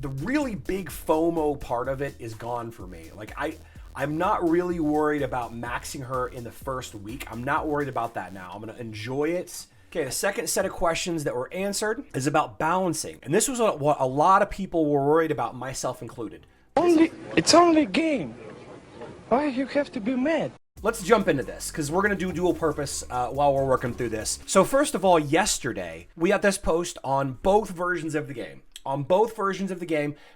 the really big FOMO part of it is gone for me. Like I'm not really worried about maxing her in the first week. I'm not worried about that now. I'm going to enjoy it. Okay, the second set of questions that were answered is about balancing. And this was what a lot of people were worried about, myself included. It's only a game. Why you have to be mad? Let's jump into this because we're going to do dual purpose while we're working through this. So first of all, yesterday, we got this post on both versions of the game.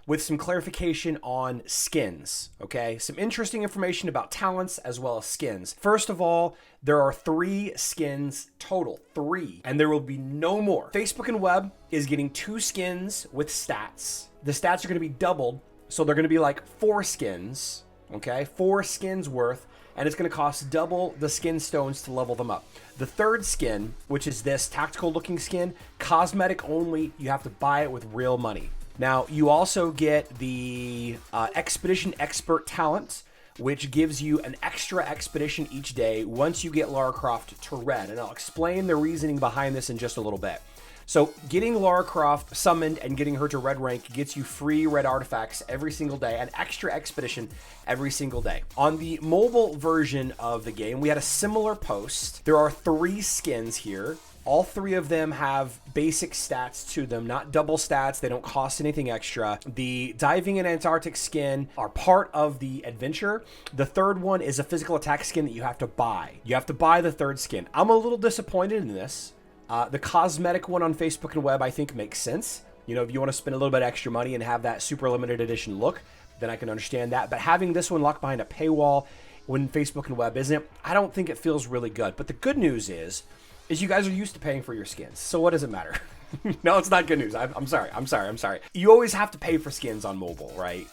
With some clarification on skins, okay? Some interesting information about talents as well as skins. First of all, there are 3 skins total, 3, and there will be no more. Facebook and Web is getting 2 skins with stats. The stats are gonna be doubled, so they're gonna be like 4 skins, okay? 4 skins worth, and it's going to cost double the skin stones to level them up. The third skin, which is this tactical looking skin, cosmetic only, you have to buy it with real money. Now, you also get the Expedition Expert talent, which gives you an extra expedition each day once you get Lara Croft to red, and I'll explain the reasoning behind this in just a little bit. So getting Lara Croft summoned and getting her to red rank gets you free red artifacts every single day, an extra expedition every single day. On the mobile version of the game, we had a similar post. There are 3 skins here. All 3 of them have basic stats to them, not double stats. They don't cost anything extra. The Diving and Antarctic skin are part of the adventure. The third one is a physical attack skin that you have to buy. You have to buy the third skin. I'm a little disappointed in this. The cosmetic one on Facebook and Web, I think, makes sense. You know, if you want to spend a little bit extra money and have that super limited edition look, then I can understand that. But having this one locked behind a paywall when Facebook and Web isn't, I don't think it feels really good. But the good news is you guys are used to paying for your skins. So what does it matter? No, it's not good news. I'm sorry. You always have to pay for skins on mobile, right?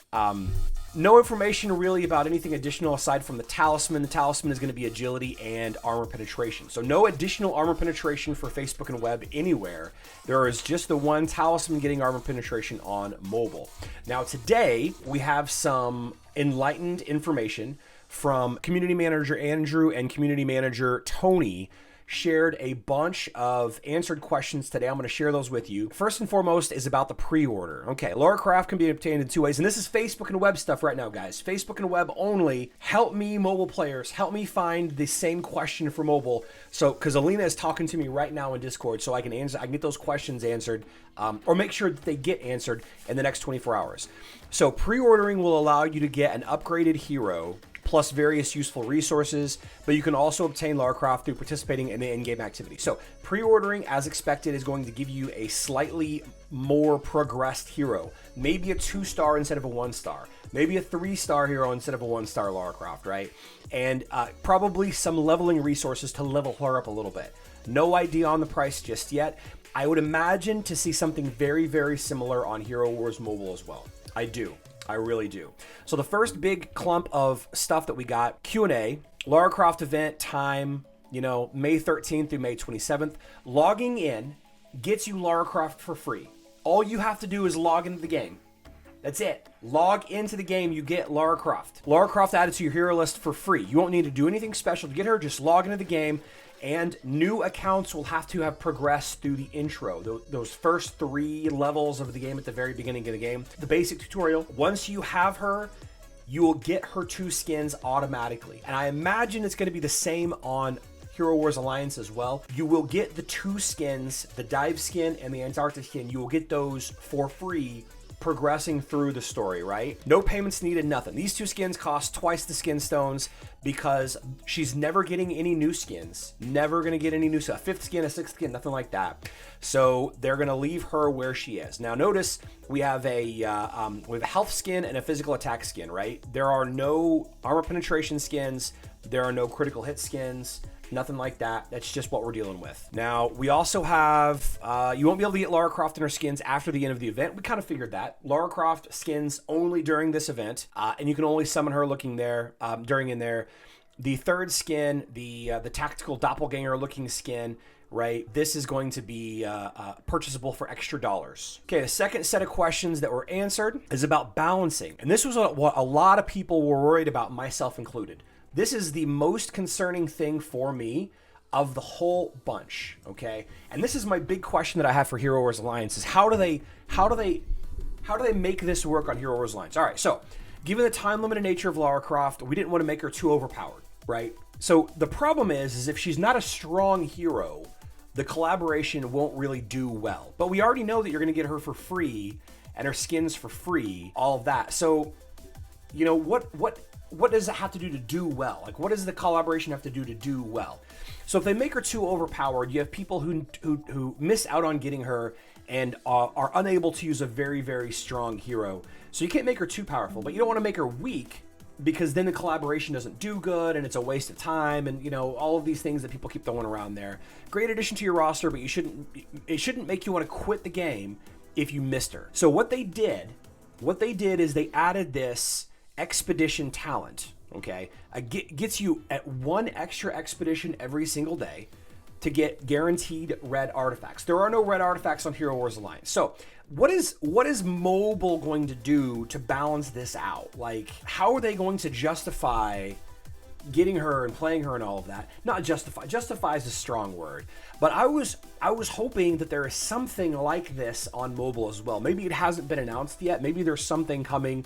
No information really about anything additional aside from the talisman. The talisman is going to be agility and armor penetration. So no additional armor penetration for Facebook and Web anywhere. There is just the one talisman getting armor penetration on mobile. Now today we have some enlightened information from Community Manager Andrew and Community Manager Tony. Shared a bunch of answered questions today. I'm going to share those with you. First and foremost is about the pre-order. Okay, Lara Croft can be obtained in 2 ways, and this is Facebook and Web stuff right now, guys. Facebook and Web only. Help me, mobile players. Help me find the same question for mobile. So, because Alina is talking to me right now in Discord, so I can get those questions answered, or make sure that they get answered in the next 24 hours. So, pre-ordering will allow you to get an upgraded hero plus various useful resources, but you can also obtain Lara Croft through participating in the in-game activity. So pre-ordering, as expected, is going to give you a slightly more progressed hero. Maybe a 2-star instead of a 1-star. Maybe a 3-star hero instead of a 1-star Lara Croft, right? And probably some leveling resources to level her up a little bit. No idea on the price just yet. I would imagine to see something very, very similar on Hero Wars Mobile as well. I really do. So the first big clump of stuff that we got, Q&A, Lara Croft event time, May 13th through May 27th. Logging in gets you Lara Croft for free. All you have to do is log into the game. That's it. Log into the game, you get Lara Croft. Lara Croft added to your hero list for free. You won't need to do anything special to get her, just log into the game. And new accounts will have to have progressed through the intro, those first 3 levels of the game at the very beginning of the game. The basic tutorial. Once you have her, you will get her 2 skins automatically. And I imagine it's going to be the same on Hero Wars Alliance as well. You will get the 2 skins, the dive skin and the Antarctic skin. You will get those for free progressing through the story, right? No payments needed, nothing. These 2 skins cost twice the skin stones because she's never getting any new skins. Never gonna get any new stuff. A 5th skin, a 6th skin, nothing like that. So they're gonna leave her where she is. Now notice we have a health skin and a physical attack skin, right? There are no armor penetration skins. There are no critical hit skins. Nothing like that. That's just what we're dealing with. Now, we also have, you won't be able to get Lara Croft and her skins after the end of the event. We kind of figured that. Lara Croft skins only during this event, and you can only summon her looking there, during in there. The third skin, the tactical doppelganger looking skin, right? This is going to be purchasable for extra dollars. Okay, the second set of questions that were answered is about balancing. And this was what a lot of people were worried about, myself included. This is the most concerning thing for me of the whole bunch, okay? And this is my big question that I have for Hero Wars Alliance is how do they How do they make this work on Hero Wars Alliance? All right, so given the time-limited nature of Lara Croft, we didn't want to make her too overpowered, right? So the problem is if she's not a strong hero, the collaboration won't really do well. But we already know that you're going to get her for free and her skins for free, all of that. So, you know, what does it have to do well? Like, what does the collaboration have to do well? So if they make her too overpowered, you have people who miss out on getting her and are unable to use a very, very strong hero. So you can't make her too powerful, but you don't want to make her weak because then the collaboration doesn't do good and it's a waste of time and, you know, all of these things that people keep throwing around there. Great addition to your roster, but it shouldn't make you want to quit the game if you missed her. So what they did is they added this expedition talent, okay? Gets you at one extra expedition every single day to get guaranteed red artifacts. There are no red artifacts on Hero Wars Alliance. So what is mobile going to do to balance this out? Like, how are they going to justify getting her and playing her and all of that? Not justify. Justify is a strong word. But I was hoping that there is something like this on mobile as well. Maybe it hasn't been announced yet. Maybe there's something coming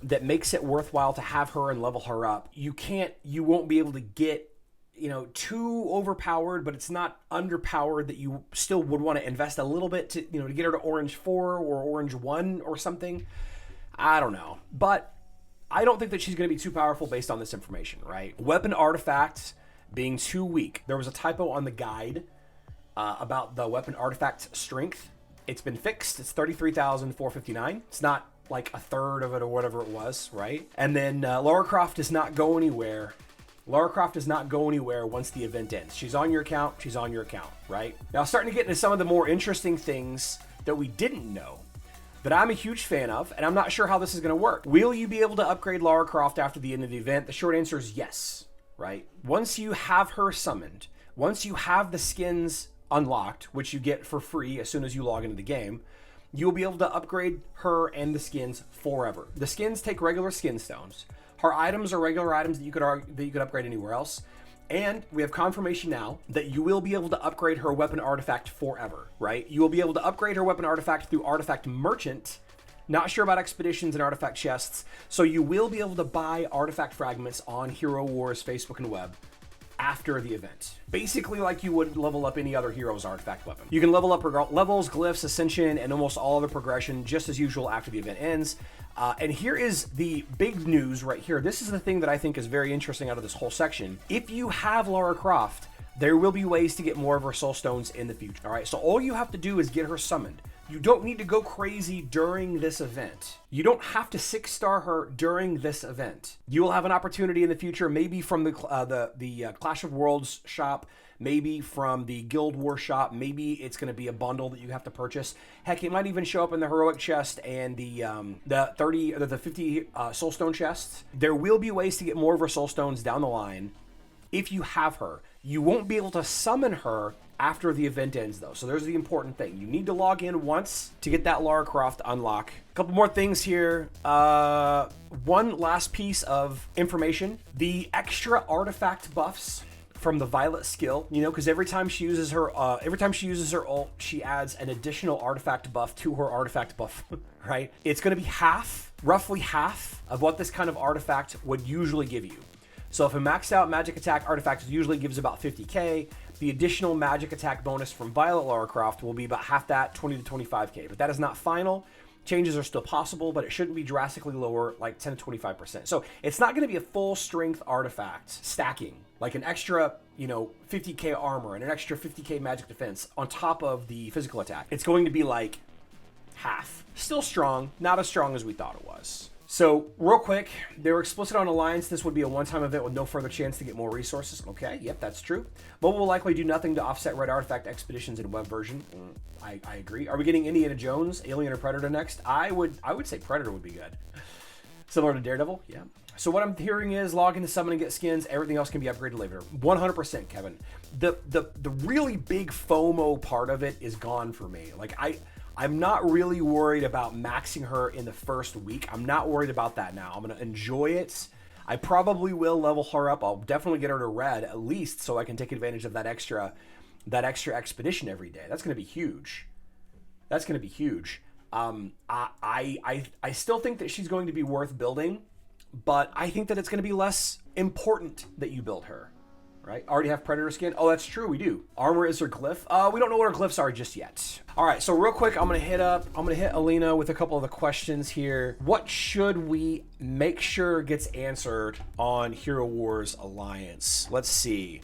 that makes it worthwhile to have her and level her up. You won't be able to get, you know, too overpowered, but it's not underpowered that you still would want to invest a little bit to, you know, to get her to Orange 4 or Orange 1 or something. I don't know. But I don't think that she's going to be too powerful based on this information, right? Weapon artifacts being too weak. There was a typo on the guide about the weapon artifact strength. It's been fixed. It's 33,459. It's not like a third of it or whatever it was, right? And then Lara Croft does not go anywhere. Lara Croft does not go anywhere once the event ends. She's on your account. She's on your account, right? Now, starting to get into some of the more interesting things that we didn't know that I'm a huge fan of, and I'm not sure how this is going to work. Will you be able to upgrade Lara Croft after the end of the event? The short answer is yes, right? Once you have her summoned, once you have the skins unlocked, which you get for free as soon as you log into the game, you'll be able to upgrade her and the skins forever. The skins take regular skin stones. Her items are regular items that you could upgrade anywhere else. And we have confirmation now that you will be able to upgrade her weapon artifact forever, right? You will be able to upgrade her weapon artifact through Artifact Merchant. Not sure about expeditions and artifact chests. So you will be able to buy artifact fragments on Hero Wars Facebook and web after the event. Basically like you would level up any other hero's artifact weapon. You can level up her levels, glyphs, ascension, and almost all of the progression just as usual after the event ends. And here is the big news right here. This is the thing that I think is very interesting out of this whole section. If you have Lara Croft, there will be ways to get more of her soul stones in the future. All right, so all you have to do is get her summoned. You don't need to go crazy during this event. You don't have to 6-star her during this event. You will have an opportunity in the future, maybe from the Clash of Worlds shop, maybe from the Guild Wars shop, maybe it's going to be a bundle that you have to purchase. Heck, it might even show up in the Heroic chest and the 30 or the 50 Soulstone chests. There will be ways to get more of her Soulstones down the line if you have her. You won't be able to summon her after the event ends, though. So there's the important thing. You need to log in once to get that Lara Croft unlock. A couple more things here. One last piece of information. The extra artifact buffs from the Violet skill, you know, because every time she uses her ult, she adds an additional artifact buff to her artifact buff, right? It's going to be roughly half of what this kind of artifact would usually give you. So if a maxed out magic attack artifact usually gives about 50k, the additional magic attack bonus from Violet Lara Croft will be about half that, 20 to 25k. But that is not final. Changes are still possible, but it shouldn't be drastically lower, like 10 to 25%. So it's not going to be a full strength artifact stacking, like an extra, 50k armor and an extra 50k magic defense on top of the physical attack. It's going to be like half. Still strong, not as strong as we thought it was. So real quick, they were explicit on Alliance. This would be a one-time event with no further chance to get more resources. Okay, yep, that's true. Mobile will likely do nothing to offset red artifact expeditions in web version. I agree. Are we getting Indiana Jones, Alien, or Predator next? I would say Predator would be good. Similar to Daredevil, yeah. So what I'm hearing is log in to summon and get skins. Everything else can be upgraded later. 100%, Kevin. The really big FOMO part of it is gone for me. Like I'm not really worried about maxing her in the first week. I'm not worried about that now. I'm going to enjoy it. I probably will level her up. I'll definitely get her to red at least so I can take advantage of that extra expedition every day. That's going to be huge. That's going to be huge. I still think that she's going to be worth building, but I think that it's going to be less important that you build her. Right? Already have Predator skin? Oh, that's true, we do. Armor is her glyph? We don't know what her glyphs are just yet. All right, so real quick, I'm gonna hit Alina with a couple of the questions here. What should we make sure gets answered on Hero Wars Alliance? Let's see.